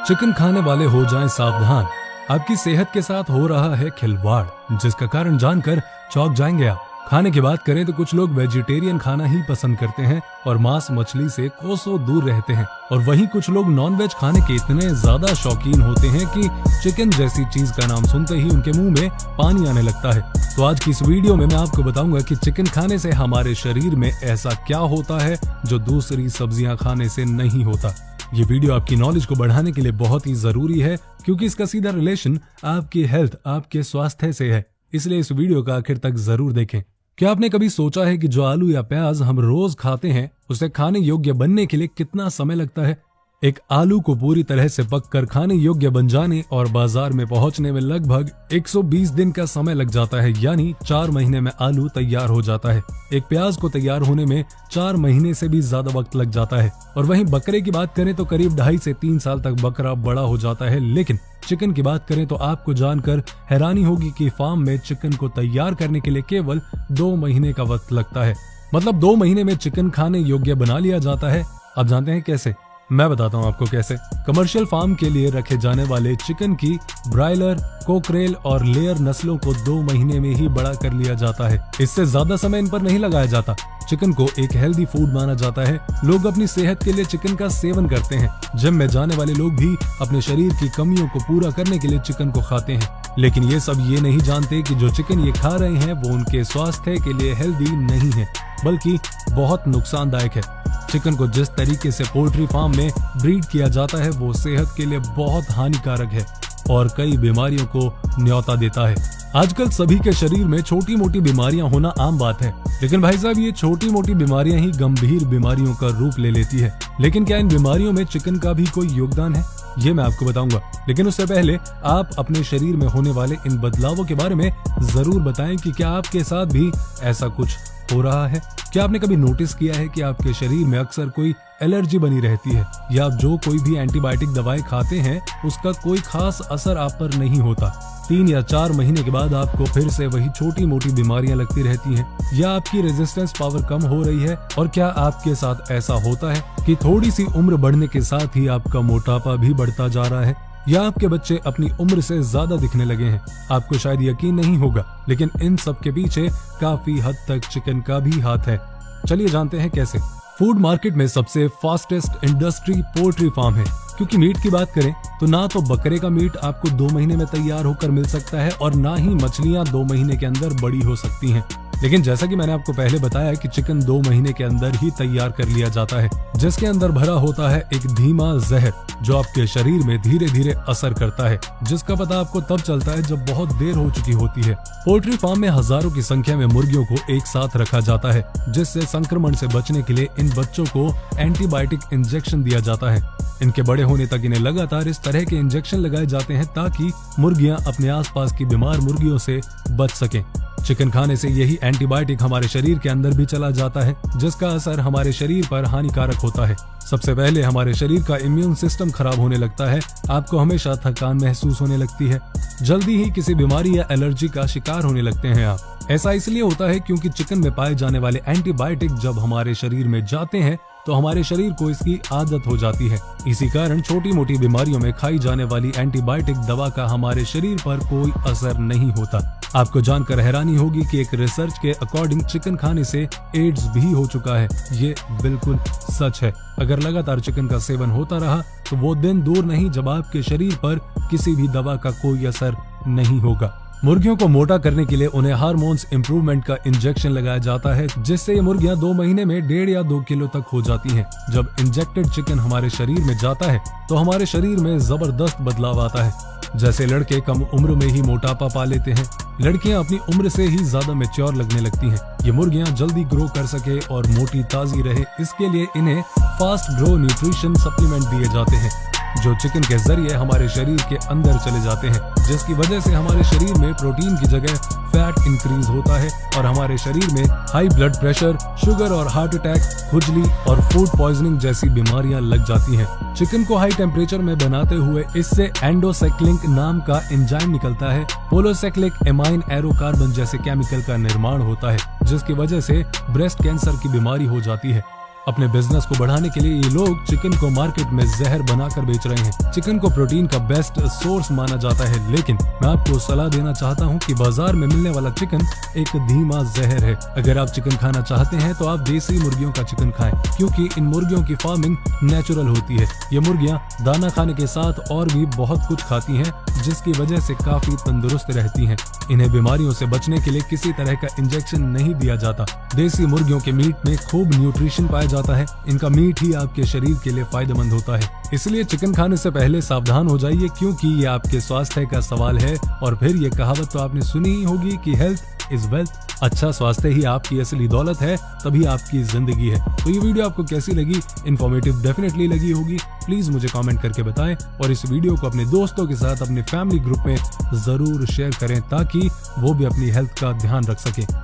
Chicken खाने वाले हो जाएं सावधान, आपकी सेहत के साथ हो रहा है खिलवाड़, जिसका कारण जानकर चौंक जाएंगे आप। खाने की बात करें तो कुछ लोग वेजिटेरियन खाना ही पसंद करते हैं और मांस मछली से कोसों दूर रहते हैं, और वहीं कुछ लोग नॉनवेज खाने के इतने ज्यादा शौकीन होते हैं कि चिकन जैसी चीज का नाम सुनते ही उनके मुंह में पानी आने लगता है। तो आज की इस वीडियो में मैं आपको बताऊंगा कि चिकन खाने से हमारे शरीर में ऐसा क्या होता है जो दूसरी सब्जियां खाने से नहीं होता। ये वीडियो आपकी नॉलेज को बढ़ाने के लिए बहुत ही जरूरी है, क्योंकि इसका सीधा रिलेशन आपकी हेल्थ, आपके स्वास्थ्य से है। इसलिए इस वीडियो का आखिर तक जरूर देखें। क्या आपने कभी सोचा है कि जो आलू या प्याज हम रोज खाते हैं उसे खाने योग्य बनने के लिए कितना समय लगता है? एक आलू को पूरी तरह से पककर खाने योग्य बन जाने और बाजार में पहुंचने में लगभग 120 दिन का समय लग जाता है, यानी 4 महीने में आलू तैयार हो जाता है। एक प्याज को तैयार होने में 4 महीने से भी ज्यादा वक्त लग जाता है। और वहीं बकरे की बात करें तो करीब 2.5 से 3 साल तक बकरा बड़ा हो जाता है। लेकिन चिकन की बात करें तो आपको जानकर हैरानी होगी कि फार्म में चिकन को तैयार करने के लिए केवल 2 महीने का वक्त लगता है। मतलब 2 महीने में चिकन खाने योग्य बना लिया जाता है। आप जानते हैं कैसे? मैं बताता हूँ आपको कैसे। कमर्शियल फार्म के लिए रखे जाने वाले चिकन की ब्रायलर, कोकरेल और लेयर नस्लों को 2 महीने में ही बड़ा कर लिया जाता है। इससे ज्यादा समय इन पर नहीं लगाया जाता। चिकन को एक हेल्दी फूड माना जाता है। लोग अपनी सेहत के लिए चिकन का सेवन करते हैं। जिम में जाने वाले लोग भी अपने शरीर की कमियों को पूरा करने के लिए चिकन को खाते हैं। लेकिन ये सब ये नहीं जानते कि जो चिकन ये खा रहे हैं वो उनके स्वास्थ्य के लिए हेल्दी नहीं है, बल्कि बहुत नुकसानदायक है। चिकन को जिस तरीके से पोल्ट्री फार्म में ब्रीड किया जाता है वो सेहत के लिए बहुत हानिकारक है और कई बीमारियों को न्योता देता है। आजकल सभी के शरीर में छोटी मोटी बीमारियां होना आम बात है, लेकिन भाई साहब ये छोटी मोटी बीमारियां ही गंभीर बीमारियों का रूप ले लेती है। लेकिन क्या इन बीमारियों में चिकन का भी कोई योगदान है? ये मैं आपको बताऊंगा। लेकिन उससे पहले आप अपने शरीर में होने वाले इन बदलावों के बारे में जरूर बताएं कि क्या आपके साथ भी ऐसा कुछ हो रहा है। क्या आपने कभी नोटिस किया है कि आपके शरीर में अक्सर कोई एलर्जी बनी रहती है, या आप जो कोई भी एंटीबायोटिक दवाई खाते हैं उसका कोई खास असर आप पर नहीं होता? 3 या 4 महीने के बाद आपको फिर से वही छोटी मोटी बीमारियां लगती रहती हैं, या आपकी रेजिस्टेंस पावर कम हो रही है? और क्या आपके साथ ऐसा होता है कि थोड़ी सी उम्र बढ़ने के साथ ही आपका मोटापा भी बढ़ता जा रहा है, या आपके बच्चे अपनी उम्र से ज्यादा दिखने लगे हैं? आपको शायद यकीन नहीं होगा, लेकिन इन सब के पीछे काफी हद तक चिकन का भी हाथ है। चलिए जानते हैं कैसे। फूड मार्केट में सबसे फास्टेस्ट इंडस्ट्री पोल्ट्री फार्म है, क्योंकि मीट की बात करें तो ना तो बकरे का मीट आपको 2 महीने में तैयार होकर मिल सकता है, और ना ही मछलियां 2 महीने के अंदर बड़ी हो सकती हैं। लेकिन जैसा कि मैंने आपको पहले बताया कि चिकन 2 महीने के अंदर ही तैयार कर लिया जाता है, जिसके अंदर भरा होता है एक धीमा जहर जो आपके शरीर में धीरे धीरे असर करता है, जिसका पता आपको तब चलता है जब बहुत देर हो चुकी होती है। पोल्ट्री फार्म में हजारों की संख्या में मुर्गियों को एक साथ रखा जाता है, जिससे संक्रमण से बचने के लिए इन बच्चों को एंटीबायोटिक इंजेक्शन दिया जाता है। इनके बड़े होने तक इन्हें लगातार इस तरह के इंजेक्शन लगाए जाते हैं ताकि मुर्गियां अपने आसपास की बीमार मुर्गियों से बच सकें। चिकन खाने से यही एंटीबायोटिक हमारे शरीर के अंदर भी चला जाता है, जिसका असर हमारे शरीर पर हानिकारक होता है। सबसे पहले हमारे शरीर का इम्यून सिस्टम खराब होने लगता है। आपको हमेशा थकान महसूस होने लगती है। जल्दी ही किसी बीमारी या एलर्जी का शिकार होने लगते हैं आप। ऐसा इसलिए होता है क्योंकि चिकन में पाए जाने वाले एंटीबायोटिक जब हमारे शरीर में जाते हैं तो हमारे शरीर को इसकी आदत हो जाती है। इसी कारण छोटी मोटी बीमारियों में खाई जाने वाली एंटीबायोटिक दवा का हमारे शरीर पर कोई असर नहीं होता। आपको जानकर हैरानी होगी कि एक रिसर्च के अकॉर्डिंग चिकन खाने से एड्स भी हो चुका है। ये बिल्कुल सच है। अगर लगातार चिकन का सेवन होता रहा तो वो दिन दूर नहीं जब आपके शरीर पर किसी भी दवा का कोई असर नहीं होगा। मुर्गियों को मोटा करने के लिए उन्हें हार्मोन्स इंप्रूवमेंट का इंजेक्शन लगाया जाता है, जिससे ये मुर्गियां 2 महीने में 1.5 या 2 किलो तक हो जाती हैं। जब इंजेक्टेड चिकन हमारे शरीर में जाता है तो हमारे शरीर में जबरदस्त बदलाव आता है। जैसे लड़के कम उम्र में ही मोटापा पा लेते हैं, लड़कियां अपनी उम्र से ही ज्यादा मैच्योर लगने लगती हैं। ये मुर्गियां जल्दी ग्रो कर सके और मोटी ताजी रहे, इसके लिए इन्हें फास्ट ग्रो न्यूट्रिशन सप्लीमेंट दिए जाते हैं, जो चिकन के जरिए हमारे शरीर के अंदर चले जाते हैं, जिसकी वजह से हमारे शरीर में प्रोटीन की जगह फैट इंक्रीज होता है और हमारे शरीर में हाई ब्लड प्रेशर, शुगर और हार्ट अटैक, खुजली और फूड पॉइजनिंग जैसी बीमारियां लग जाती हैं। चिकन को हाई टेम्परेचर में बनाते हुए इससे एंडोसाइक्लिक नाम का एंजाइम निकलता है। पोलोसाइक्लिक एमाइन एरोकार्बन जैसे केमिकल का निर्माण होता है, जिसकी वजह से ब्रेस्ट कैंसर की बीमारी हो जाती है। अपने बिजनेस को बढ़ाने के लिए ये लोग चिकन को मार्केट में जहर बनाकर बेच रहे हैं। चिकन को प्रोटीन का बेस्ट सोर्स माना जाता है, लेकिन मैं आपको सलाह देना चाहता हूँ कि बाजार में मिलने वाला चिकन एक धीमा जहर है। अगर आप चिकन खाना चाहते हैं तो आप देसी मुर्गियों का चिकन खाएं, क्योंकि इन मुर्गियों की फार्मिंग नेचुरल होती है। ये मुर्गियां दाना खाने के साथ और भी बहुत कुछ खाती हैं, जिसकी वजह से काफी तंदुरुस्त रहती हैं। इन्हें बीमारियों से बचने के लिए किसी तरह का इंजेक्शन नहीं दिया जाता। देसी मुर्गियों के मीट में खूब न्यूट्रिशन पाया जाता है। इनका मीट ही आपके शरीर के लिए फायदेमंद होता है। इसलिए चिकन खाने से पहले सावधान हो जाइए, क्योंकि ये आपके स्वास्थ्य का सवाल है। और फिर ये कहावत तो आपने सुनी ही होगी कि हेल्थ इज वेल्थ। अच्छा स्वास्थ्य ही आपकी असली दौलत है, तभी आपकी जिंदगी है। तो ये वीडियो आपको कैसी लगी? इन्फॉर्मेटिव डेफिनेटली लगी होगी। प्लीज मुझे कमेंट करके बताएं और इस वीडियो को अपने दोस्तों के साथ अपने फैमिली ग्रुप में जरूर शेयर करें, ताकि वो भी अपनी हेल्थ का ध्यान रख सकें।